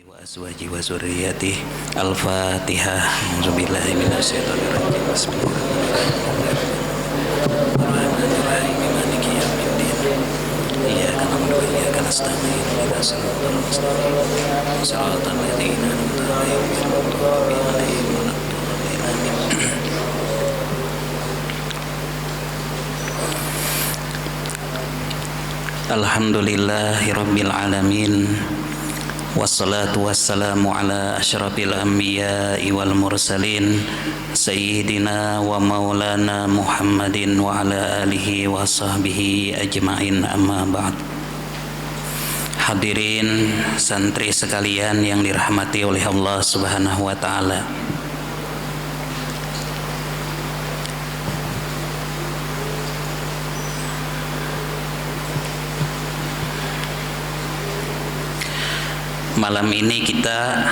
wa azwaji wa zurriyyati al-fatihah. A'udzubillahi minasyaitonirrajim. Bismillahirrahmanirrahim. Maliki yaumiddin. Iyyaka na'budu wa iyyaka nasta'in. Ihdinas siratal mustaqim. Shiratal ladzina an'amta 'alaihim ghairil maghdubi 'alaihim waladdallin. Alhamdulillahirabbil alamin. Wassalatu wassalamu ala asyrafil anbiya'i wal mursalin sayyidina wa maulana Muhammadin wa ala alihi wa sahbihi ajma'in, amma ba'd. Hadirin santri sekalian yang dirahmati oleh Allah Subhanahu wa taala. Malam ini kita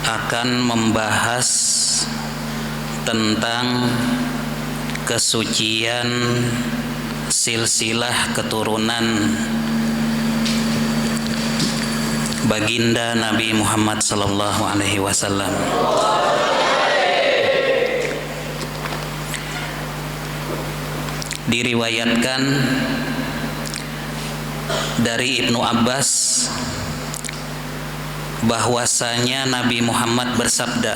akan membahas tentang kesucian silsilah keturunan baginda Nabi Muhammad sallallahu alaihi wasallam. Diriwayatkan dari Ibnu Abbas bahwasanya Nabi Muhammad bersabda,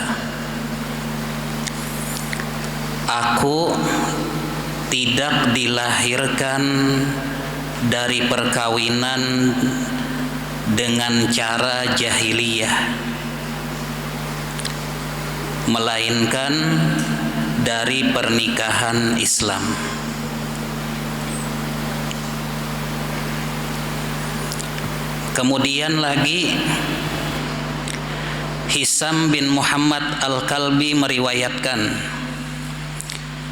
"Aku tidak dilahirkan dari perkawinan dengan cara jahiliyah, melainkan dari pernikahan Islam." Kemudian lagi Hisam bin Muhammad Al-Kalbi meriwayatkan,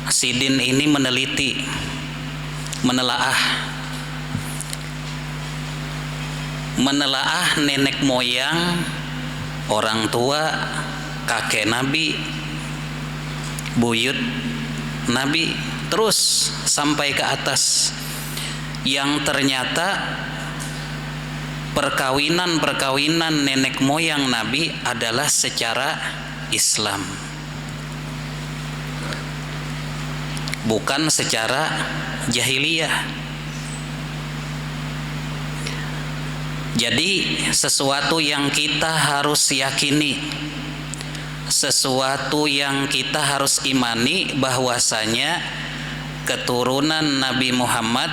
Sidin ini meneliti, menelaah nenek moyang, orang tua, kakek Nabi, buyut Nabi, terus sampai ke atas, yang ternyata perkawinan nenek moyang Nabi adalah secara Islam, bukan secara jahiliyah. Jadi sesuatu yang kita harus yakini, sesuatu yang kita harus imani, bahwasanya keturunan Nabi Muhammad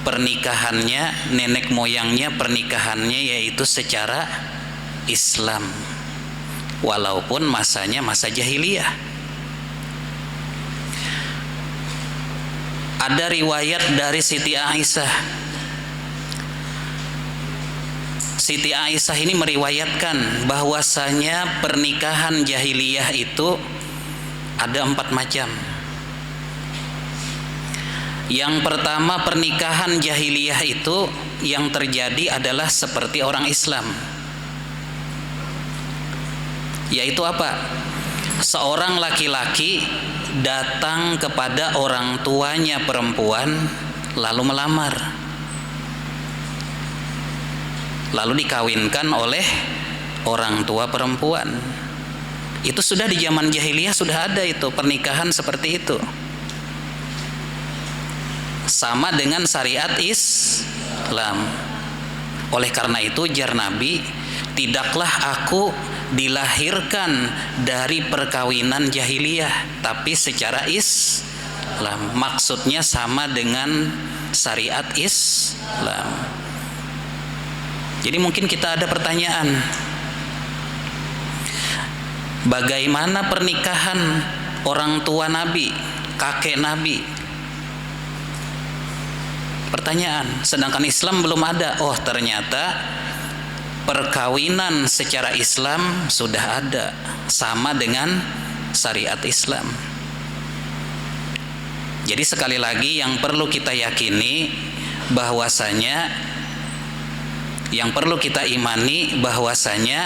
pernikahannya, nenek moyangnya pernikahannya yaitu secara Islam, walaupun masanya masa jahiliyah. Ada riwayat dari Siti Aisyah. Siti Aisyah ini meriwayatkan bahwasanya pernikahan jahiliyah itu ada 4 macam. Yang pertama, pernikahan jahiliyah itu yang terjadi adalah seperti orang Islam, yaitu apa? Seorang laki-laki datang kepada orang tuanya perempuan lalu melamar, lalu dikawinkan oleh orang tua perempuan. Itu sudah di zaman jahiliyah sudah ada itu pernikahan seperti itu, sama dengan syariat Islam. Oleh karena itu jar Nabi, tidaklah aku dilahirkan dari perkawinan jahiliyah, tapi secara Islam. Maksudnya sama dengan syariat Islam. Jadi mungkin kita ada pertanyaan, bagaimana pernikahan orang tua Nabi, kakek Nabi? Pertanyaan, sedangkan Islam belum ada. Oh, ternyata perkawinan secara Islam sudah ada, sama dengan syariat Islam. Jadi sekali lagi yang perlu kita yakini bahwasanya, yang perlu kita imani bahwasanya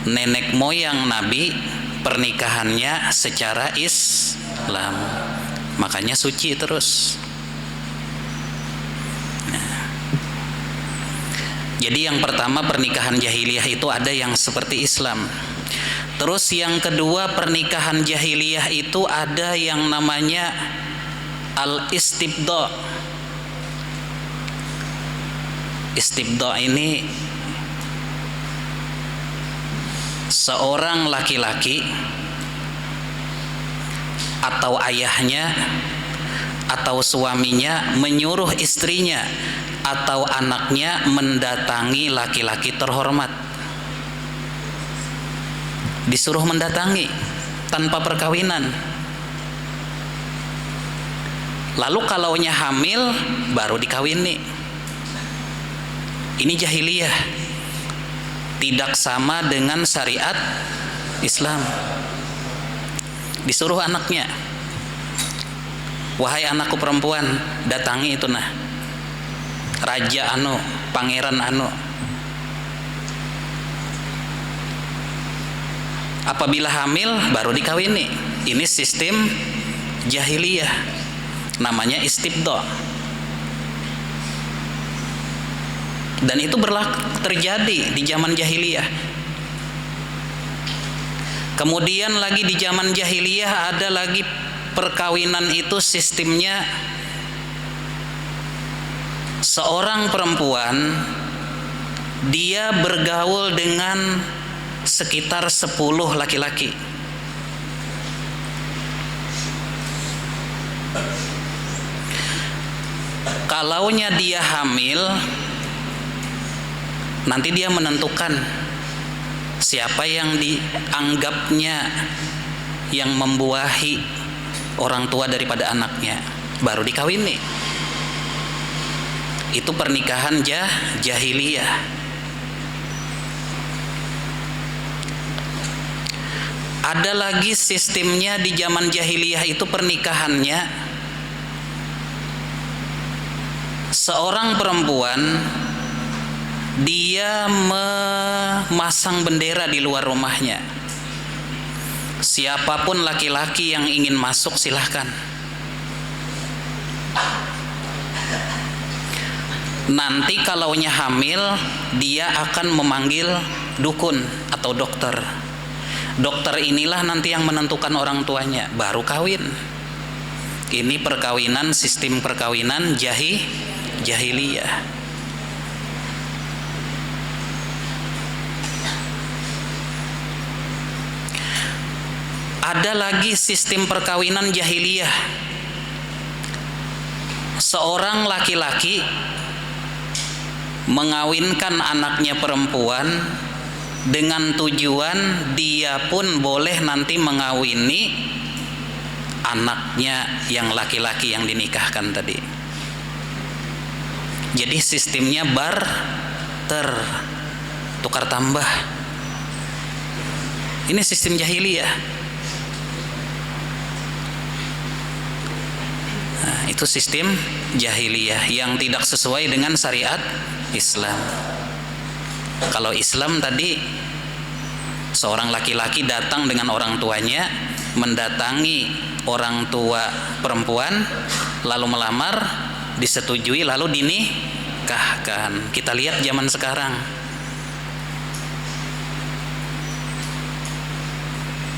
nenek moyang Nabi pernikahannya secara Islam, makanya suci terus. Jadi yang pertama, pernikahan jahiliyah itu ada yang seperti Islam. Terus yang kedua, pernikahan jahiliyah itu ada yang namanya al-istibda. Istibda ini seorang laki-laki atau ayahnya atau suaminya menyuruh istrinya atau anaknya mendatangi laki-laki terhormat. Disuruh mendatangi tanpa perkawinan. Lalu kalaunya hamil baru dikawini. Ini jahiliyah, tidak sama dengan syariat Islam. Disuruh anaknya, wahai anakku perempuan, datangi itu nah raja anu, pangeran anu. Apabila hamil baru dikawini. Ini sistem jahiliyah, namanya istibda. Dan itu terjadi di zaman jahiliyah. Kemudian lagi di zaman jahiliyah ada lagi perkawinan itu sistemnya seorang perempuan dia bergaul dengan sekitar 10 laki-laki. Kalaunya dia hamil, nanti dia menentukan siapa yang dianggapnya yang membuahi orang tua daripada anaknya, baru dikawini. Itu pernikahan jahiliyah. Ada lagi sistemnya di zaman jahiliyah itu pernikahannya seorang perempuan dia memasang bendera di luar rumahnya. Siapapun laki-laki yang ingin masuk silahkan. Nanti kalaunya hamil dia akan memanggil dukun atau dokter. Dokter inilah nanti yang menentukan orang tuanya, baru kawin. Ini perkawinan, sistem perkawinan jahiliyah. Ada lagi sistem perkawinan jahiliyah. Seorang laki-laki mengawinkan anaknya perempuan dengan tujuan dia pun boleh nanti mengawini anaknya yang laki-laki yang dinikahkan tadi. Jadi sistemnya barter, tukar tambah. Ini sistem jahiliyah. Nah, itu sistem jahiliyah yang tidak sesuai dengan syariat Islam. Kalau Islam tadi seorang laki-laki datang dengan orang tuanya, mendatangi orang tua perempuan, lalu melamar, disetujui, lalu dinikahkan. Kita lihat zaman sekarang.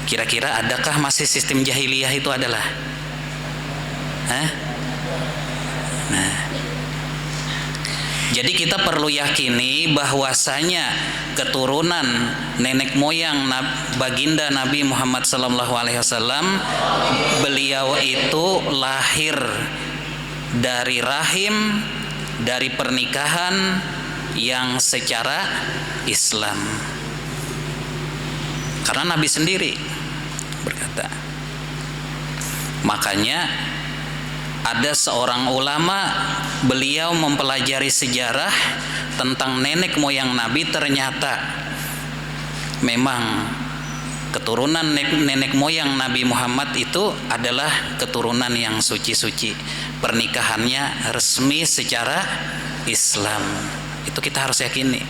Kira-kira adakah masih sistem jahiliyah itu adalah? Nah, jadi kita perlu yakini bahwasanya keturunan nenek moyang baginda Nabi Muhammad SAW, beliau itu lahir dari rahim, dari pernikahan yang secara Islam. Karena Nabi sendiri berkata. Makanya ada seorang ulama, beliau mempelajari sejarah tentang nenek moyang Nabi. Ternyata memang keturunan nenek moyang Nabi Muhammad itu adalah keturunan yang suci-suci. Pernikahannya resmi secara Islam. Itu kita harus yakini.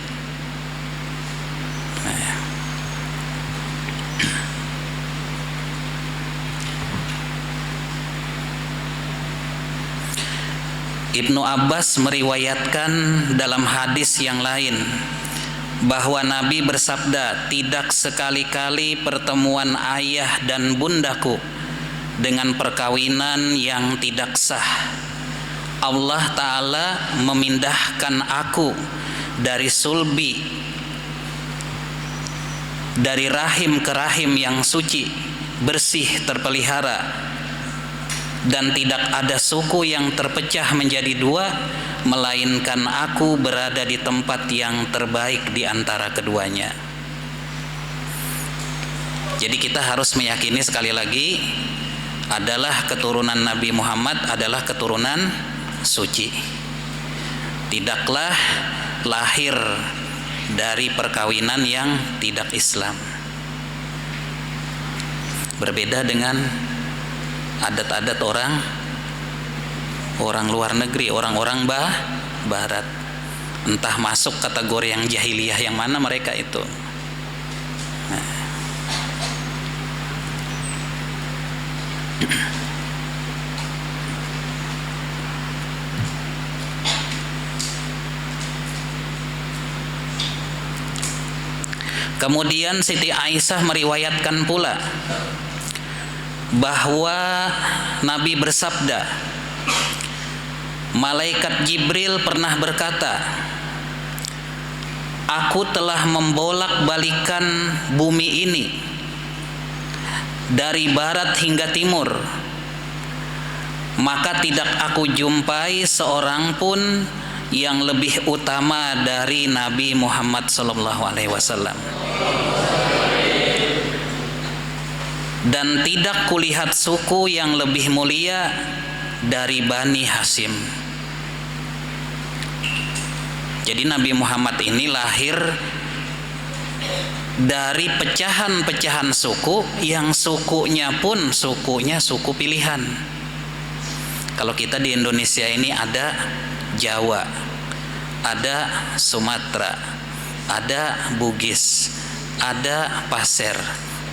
Ibnu Abbas meriwayatkan dalam hadis yang lain bahwa Nabi bersabda, tidak sekali-kali pertemuan ayah dan bundaku dengan perkawinan yang tidak sah. Allah Ta'ala memindahkan aku dari sulbi, dari rahim ke rahim yang suci, bersih, terpelihara, dan tidak ada suku yang terpecah menjadi dua, melainkan aku berada di tempat yang terbaik di antara keduanya. Jadi kita harus meyakini sekali lagi, adalah keturunan Nabi Muhammad adalah keturunan suci. Tidaklah lahir dari perkawinan yang tidak Islam. Berbeda dengan adat-adat orang luar negeri, orang-orang barat. Entah masuk kategori yang jahiliyah yang mana mereka itu. Kemudian Siti Aisyah meriwayatkan pula bahwa Nabi bersabda, malaikat Jibril pernah berkata, aku telah membolak-balikan bumi ini dari barat hingga timur, maka tidak aku jumpai seorang pun yang lebih utama dari Nabi Muhammad SAW. Dan tidak kulihat suku yang lebih mulia dari Bani Hasyim. Jadi Nabi Muhammad ini lahir dari pecahan-pecahan suku, yang sukunya pun suku pilihan. Kalau kita di Indonesia ini ada Jawa, ada Sumatera, ada Bugis, ada Pasir,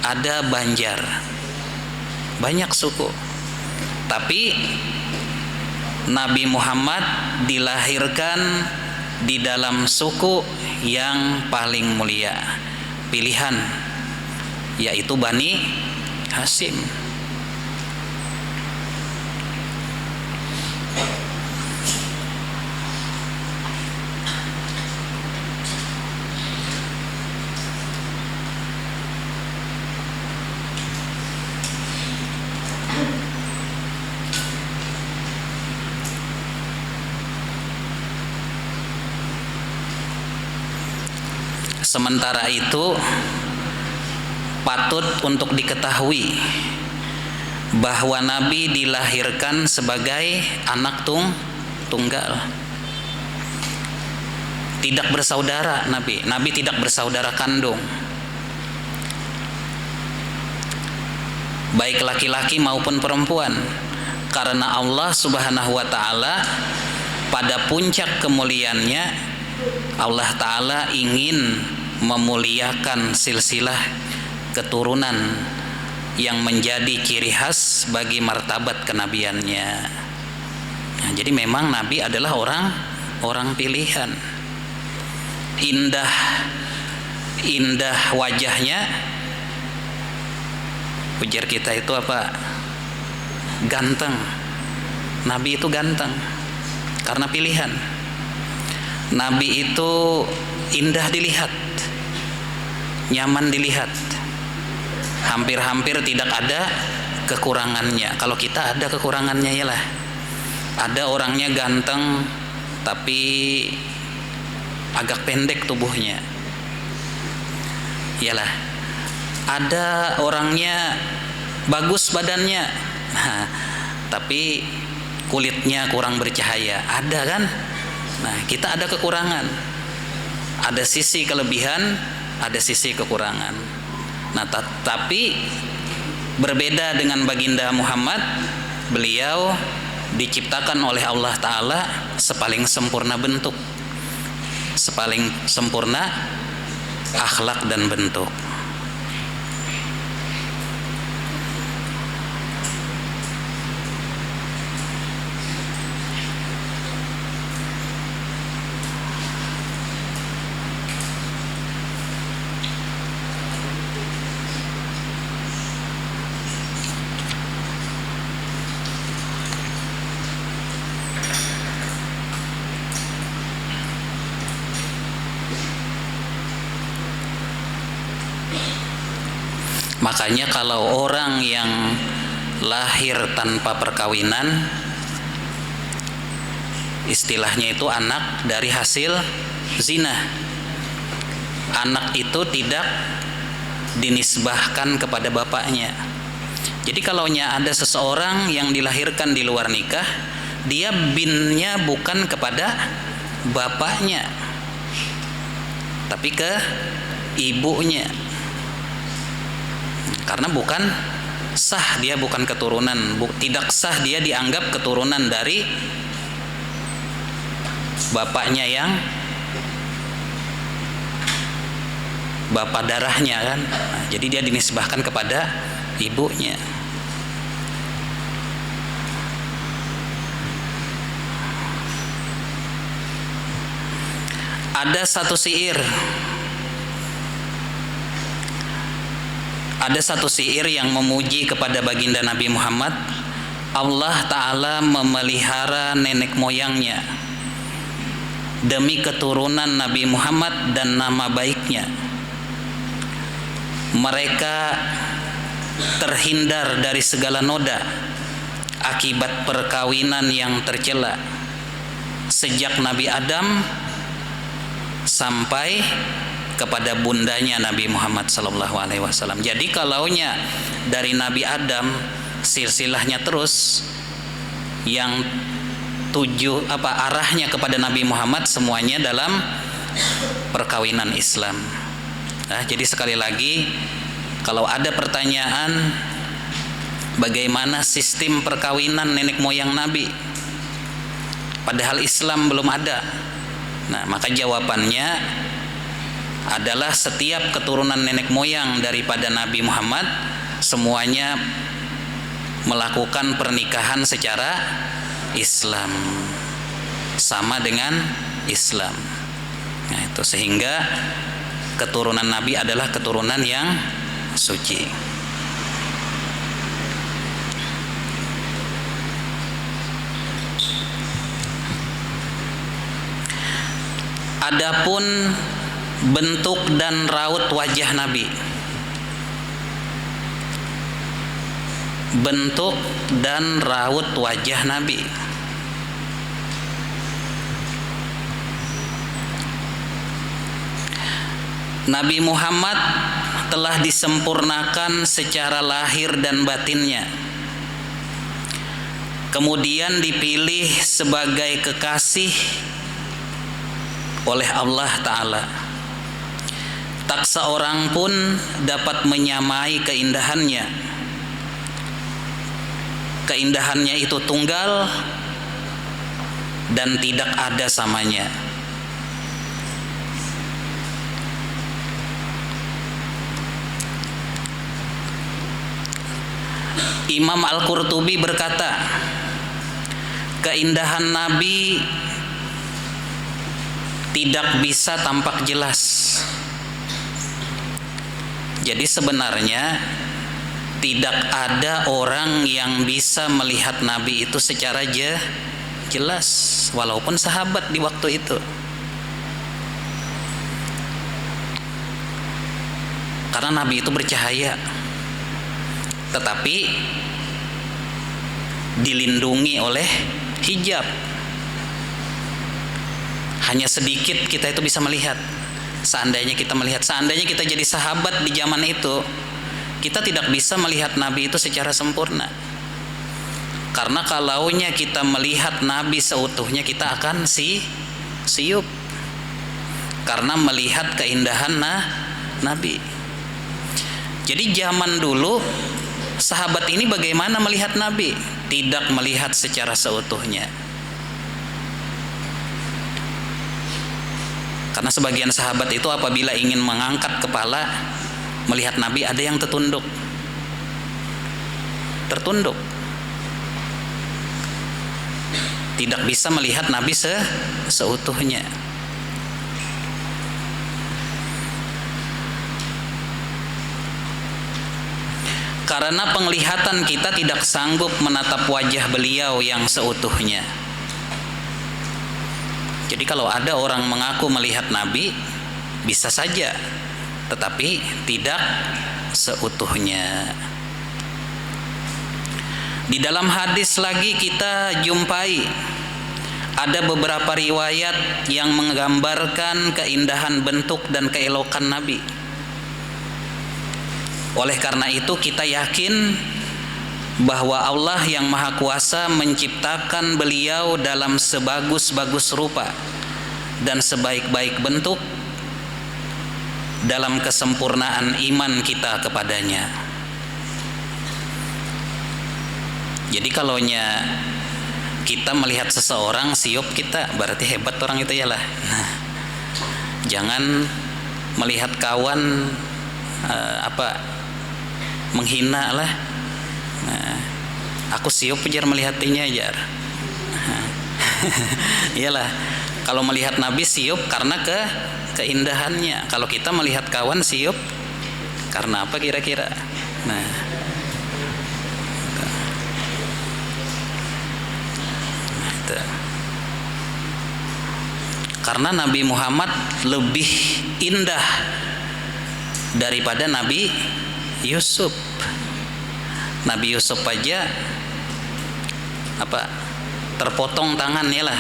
ada Banjar, banyak suku. Tapi Nabi Muhammad dilahirkan di dalam suku yang paling mulia, pilihan, yaitu Bani Hasyim. Sementara itu patut untuk diketahui bahwa Nabi dilahirkan sebagai anak tunggal, tidak bersaudara. Nabi tidak bersaudara kandung, baik laki-laki maupun perempuan, karena Allah Subhanahu wa Ta'ala pada puncak kemuliaannya, Allah Ta'ala ingin memuliakan silsilah keturunan yang menjadi ciri khas bagi martabat kenabiannya. Nah, jadi memang Nabi adalah orang pilihan. Indah wajahnya, ujar kita itu apa? Ganteng. Nabi itu ganteng karena pilihan. Nabi itu indah dilihat, nyaman dilihat, hampir-hampir tidak ada kekurangannya. Kalau kita ada kekurangannya, yalah. Ada orangnya ganteng tapi agak pendek tubuhnya, yalah. Ada orangnya bagus badannya, tapi kulitnya kurang bercahaya, ada kan? Nah, kita ada kekurangan, ada sisi kelebihan, ada sisi kekurangan. Nah, tapi berbeda dengan baginda Muhammad, beliau diciptakan oleh Allah Ta'ala sepaling sempurna bentuk, sepaling sempurna akhlak dan bentuk. Makanya kalau orang yang lahir tanpa perkawinan, istilahnya itu anak dari hasil zina. Anak itu tidak dinisbahkan kepada bapaknya. Jadi kalaunya ada seseorang yang dilahirkan di luar nikah, dia binnya bukan kepada bapaknya, tapi ke ibunya. Karena bukan sah, dia bukan keturunan, tidak sah dia dianggap keturunan dari bapaknya yang bapak darahnya kan. Nah, jadi dia dinisbahkan kepada ibunya. Ada satu syair yang memuji kepada baginda Nabi Muhammad. Allah Ta'ala memelihara nenek moyangnya demi keturunan Nabi Muhammad dan nama baiknya. Mereka terhindar dari segala noda akibat perkawinan yang tercela sejak Nabi Adam sampai kepada bundanya Nabi Muhammad SAW. Jadi kalaunya dari Nabi Adam silsilahnya terus yang arahnya kepada Nabi Muhammad, semuanya dalam perkawinan Islam. Nah, jadi sekali lagi, kalau ada pertanyaan bagaimana sistem perkawinan nenek moyang Nabi, padahal Islam belum ada, nah maka jawabannya adalah setiap keturunan nenek moyang daripada Nabi Muhammad semuanya melakukan pernikahan secara Islam, sama dengan Islam. Nah, itu sehingga keturunan Nabi adalah keturunan yang suci. Adapun bentuk dan raut wajah Nabi, bentuk dan raut wajah Nabi, Nabi Muhammad telah disempurnakan secara lahir dan batinnya, kemudian dipilih sebagai kekasih oleh Allah Ta'ala. Tak seorang pun dapat menyamai keindahannya. Keindahannya itu tunggal dan tidak ada samanya. Imam Al-Qurtubi berkata, keindahan Nabi tidak bisa tampak jelas. Jadi sebenarnya tidak ada orang yang bisa melihat Nabi itu secara jelas, walaupun sahabat di waktu itu. Karena Nabi itu bercahaya, tetapi dilindungi oleh hijab. Hanya sedikit kita itu bisa melihat. Seandainya kita jadi sahabat di zaman itu, kita tidak bisa melihat Nabi itu secara sempurna. Karena kalaunya kita melihat Nabi seutuhnya, kita akan siup. Karena melihat keindahan Nabi. Jadi zaman dulu sahabat ini bagaimana melihat Nabi? Tidak melihat secara seutuhnya. Karena sebagian sahabat itu apabila ingin mengangkat kepala melihat Nabi, ada yang tertunduk. Tidak bisa melihat Nabi seutuhnya. Karena penglihatan kita tidak sanggup menatap wajah beliau yang seutuhnya. Jadi kalau ada orang mengaku melihat Nabi, bisa saja tetapi tidak seutuhnya. Di dalam hadis lagi kita jumpai ada beberapa riwayat yang menggambarkan keindahan bentuk dan keelokan Nabi. Oleh karena itu kita yakin bahwa Allah yang Maha Kuasa menciptakan beliau dalam sebagus-bagus rupa dan sebaik-baik bentuk dalam kesempurnaan iman kita kepadanya. Jadi kalaunya kita melihat seseorang siup kita, berarti hebat orang itu ya lah. Nah, jangan melihat kawan menghina lah. Nah, aku siup jar melihatnya jar. Iyalah, kalau melihat Nabi siup karena keindahannya. Kalau kita melihat kawan siup karena apa kira-kira? Nah, karena Nabi Muhammad lebih indah daripada Nabi Yusuf. Nabi Yusuf aja terpotong tangannya lah.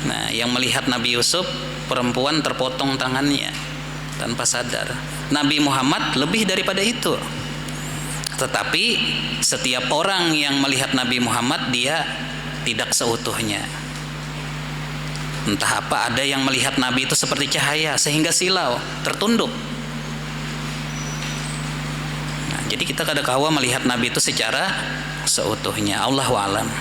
Nah, yang melihat Nabi Yusuf perempuan terpotong tangannya tanpa sadar. Nabi Muhammad lebih daripada itu. Tetapi setiap orang yang melihat Nabi Muhammad dia tidak seutuhnya. Entah apa, ada yang melihat Nabi itu seperti cahaya sehingga silau, tertunduk. Nah, jadi kita kadang-kala melihat Nabi itu secara seutuhnya. Allahu a'lam.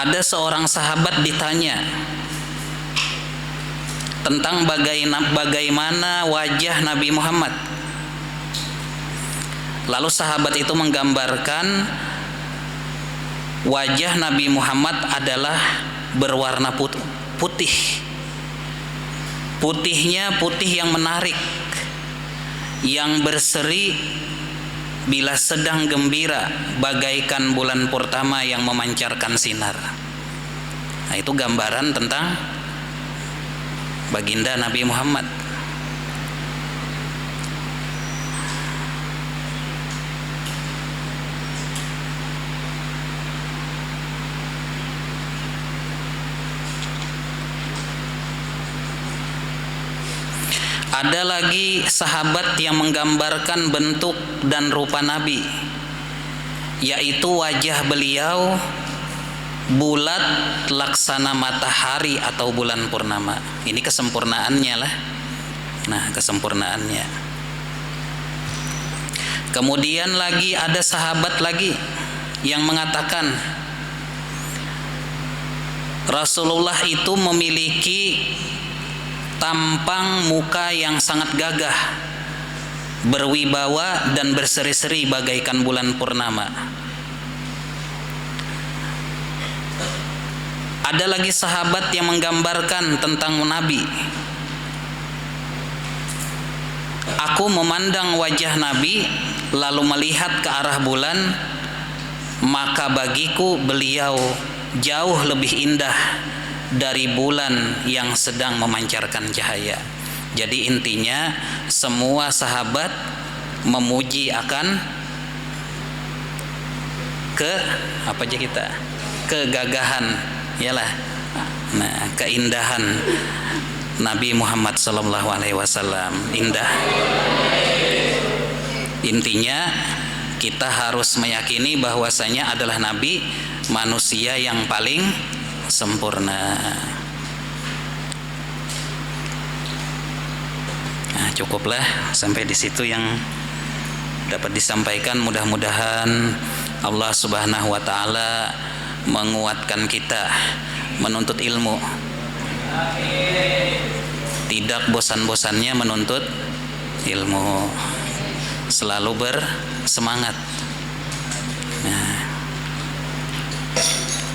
Ada seorang sahabat ditanya tentang bagaimana wajah Nabi Muhammad. Lalu sahabat itu menggambarkan wajah Nabi Muhammad adalah berwarna putih. Putihnya putih yang menarik, yang berseri bila sedang gembira, bagaikan bulan purnama yang memancarkan sinar. Nah, itu gambaran tentang baginda Nabi Muhammad. Ada lagi sahabat yang menggambarkan bentuk dan rupa Nabi, yaitu wajah beliau bulat laksana matahari atau bulan purnama. Ini kesempurnaannya lah. Nah, kesempurnaannya. Kemudian lagi ada sahabat lagi yang mengatakan Rasulullah itu memiliki tampang muka yang sangat gagah, berwibawa dan berseri-seri bagaikan bulan purnama. Ada lagi sahabat yang menggambarkan tentang Nabi. Aku memandang wajah Nabi lalu melihat ke arah bulan, maka bagiku beliau jauh lebih indah dari bulan yang sedang memancarkan cahaya. Jadi intinya semua sahabat memuji akan kegagahan, yalah. Nah, keindahan Nabi Muhammad SAW indah. Intinya kita harus meyakini bahwasanya adalah Nabi manusia yang paling sempurna. Nah, cukuplah sampai di situ yang dapat disampaikan. Mudah-mudahan Allah Subhanahu wa taala menguatkan kita menuntut ilmu. Tidak bosan-bosannya menuntut ilmu. Selalu bersemangat. Nah,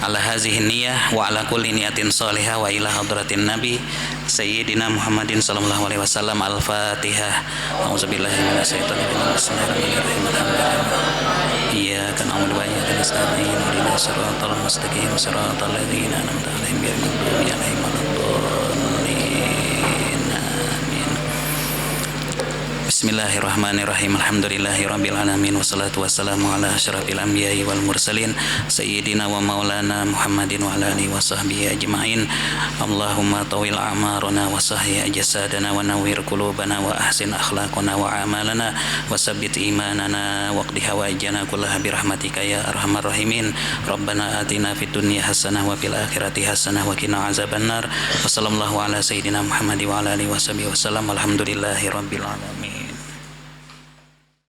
ala hazihi niyah wa ala kulli niyatin salihah wa ila hadratin nabi sayyidina Muhammadin sallallahu alaihi wasallam. Al-Fatihah. A'udzubillahi minasyaitonir rajim. Bismillahirrahmanirrahim. Iyyaka na'budu wa iyyaka nasta'in. Ihdinas siratal mustaqim. Siratal ladzina an'amta 'alaihim ghairil maghdubi 'alaihim waladdallin. Amin. Bismillahirrahmanirrahim. Alhamdulillahirabbil alamin wassalatu wassalamu ala asyrafil anbiya'i wal mursalin sayyidina wa maulana Muhammadin wa ala alihi wa sahbihi ajma'in. Allahumma tawil a'marana wa sahhi jasadana wa nawwir qulubana wa ahsin akhlaqana wa amalana wa sabbit imanana wa qdi hawaijana kullaha bi rahmatika ya arhamar rahimin. Rabbana atina fid dunya hasanah wa fil akhirati hasanah wa qina azabannar. Wa sallallahu ala sayyidina Muhammad wa ala alihi wa sahbihi wasallam. Alhamdulillahirabbil alamin.